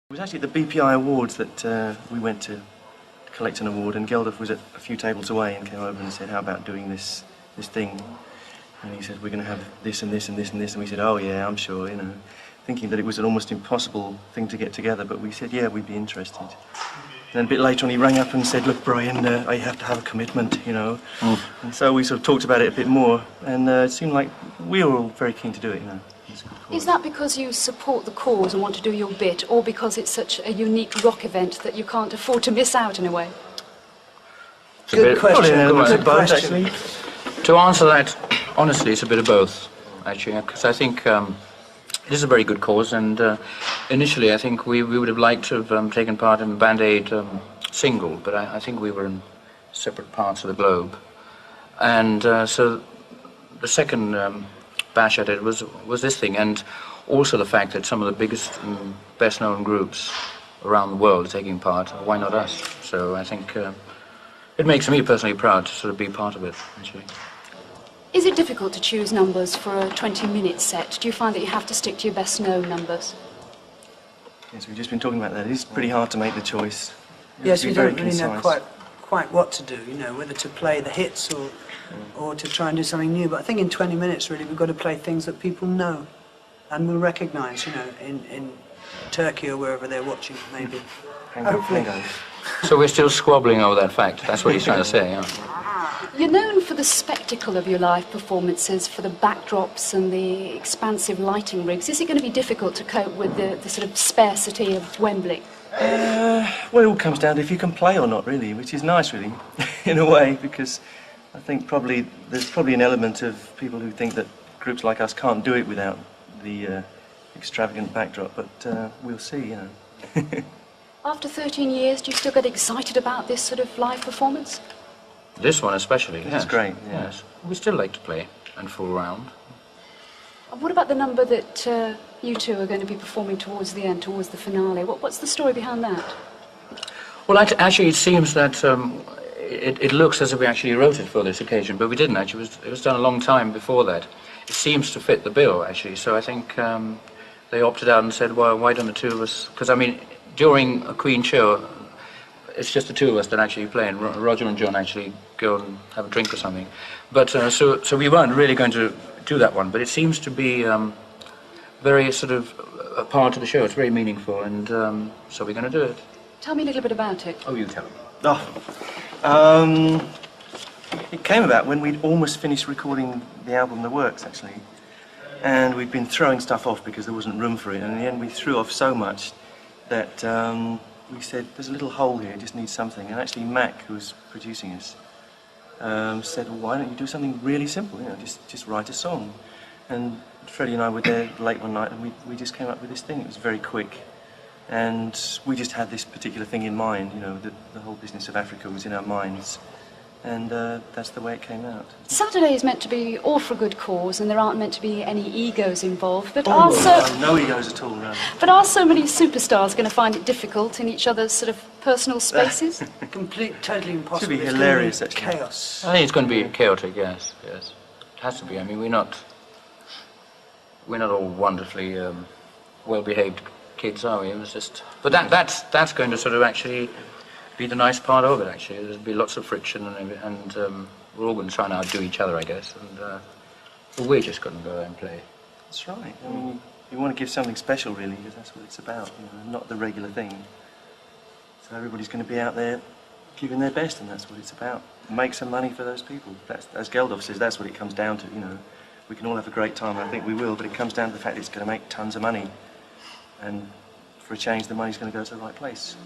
It was actually at the BPI Awards that we went to collect an award, and Geldof was at a few tables away and came over and said, how about doing this thing? And he said, we're going to have this and this and this and this, and we said, oh yeah, I'm sure, you know, thinking that it was an almost impossible thing to get together, but we said, yeah, we'd be interested. And then a bit later on he rang up and said, look Brian, I have to have a commitment, you know. And so we sort of talked about it a bit more, and it seemed like we were all very keen to do it, you know. Is that because you support the cause and want to do your bit, or because it's such a unique rock event that you can't afford to miss out in a way? Good question. Good both, actually. To answer that, honestly, it's a bit of both, actually, because I think it is a very good cause, and initially I think we would have liked to have taken part in the Band Aid single, but I think we were in separate parts of the globe. And so the second bash at it was this thing, and also the fact that some of the biggest and best known groups around the world are taking part. Why not us? So I think it makes me personally proud to sort of be part of it, actually. Is it difficult to choose numbers for a 20-minute set? Do you find that you have to stick to your best known numbers? Yes, we've just been talking about that. It's pretty hard to make the choice. Yes, we don't really know quite what to do, you know, whether to play the hits or to try and do something new. But I think in 20 minutes, really, we've got to play things that people know and will recognise, you know, in Turkey or wherever they're watching, maybe. Hopefully. So we're still squabbling over that fact. That's what he's trying to say, yeah. You're known for the spectacle of your live performances, for the backdrops and the expansive lighting rigs. Is it going to be difficult to cope with the sort of sparsity of Wembley? Well, it all comes down to if you can play or not, really, which is nice, really, in a way, because I think there's probably an element of people who think that groups like us can't do it without the extravagant backdrop, but we'll see, you know. After 13 years, do you still get excited about this sort of live performance? This one especially, This yes. is great, yeah. Yes. We still like to play and fool around. And what about the number that you two are going to be performing towards the end, towards the finale? What's the story behind that? Well, actually, it seems that it looks as if we actually wrote it for this occasion, but we didn't actually. It was done a long time before that. It seems to fit the bill, actually, so I think they opted out and said, well, why don't the two of us... Because, I mean, during a Queen show, it's just the two of us that actually play, and Roger and John actually go and have a drink or something. But so we weren't really going to do that one, but it seems to be very sort of a part of the show. It's very meaningful, and so we're going to do it. Tell me a little bit about it. Oh, you tell me. It came about when we'd almost finished recording the album The Works, actually, and we'd been throwing stuff off because there wasn't room for it, and in the end we threw off so much that we said, there's a little hole here, it just needs something. And actually Mac, who was producing us, said, well, why don't you do something really simple, you know, just write a song. And Freddie and I were there late one night, and we just came up with this thing. It was very quick, and we just had this particular thing in mind, you know, the whole business of Africa was in our minds, and that's the way it came out. Saturday is meant to be all for a good cause, and there aren't meant to be any egos involved, but no egos at all, no. But are so many superstars going to find it difficult in each other's sort of personal spaces? Totally impossible. Should be hilarious, actually. Chaos. I think it's going to be chaotic, yes. It has to be. I mean, we're not all wonderfully well-behaved kids, are we? It was just... But that's going to sort of actually be the nice part of it, actually. There'll be lots of friction, and we're all going to try and outdo each other, I guess. And but we're just going to go there and play. That's right. I mean, you want to give something special, really, because that's what it's about, you know, not the regular thing. So everybody's going to be out there giving their best, and that's what it's about. Make some money for those people. That's, as Geldof says, that's what it comes down to, you know. We can all have a great time, and I think we will, but it comes down to the fact it's going to make tons of money. And for a change, the money's going to go to the right place.